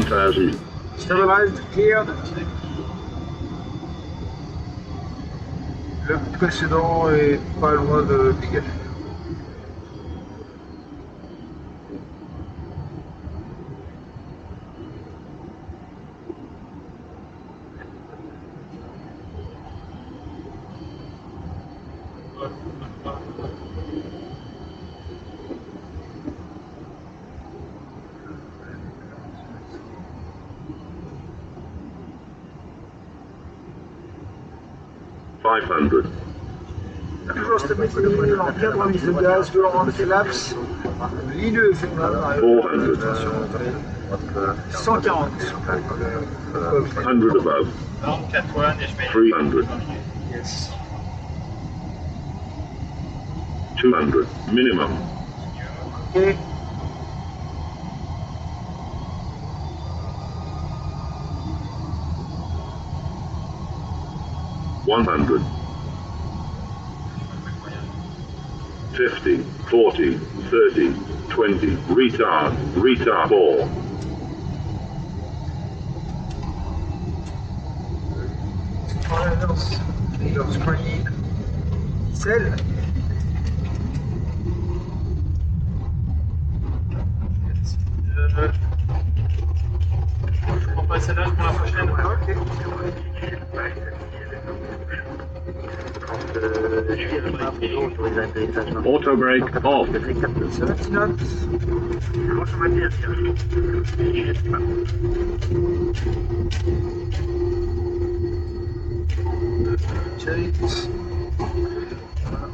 1000. Stabilized, cleared. Le précédent est pas loin de dégager. Toujours stabilisé, en bien de remise de gaz, violent anti-lapse, ligneux éphémère, 140. 100 above. 300. Yes. 200. Minimum. Ok. 100. 50, 40, 30, 20, retard, 4. Your screen. Celle. Je prends pas celle-là pour la prochaine. Ok. Auto brake off. 70 knots. Chase. Voilà.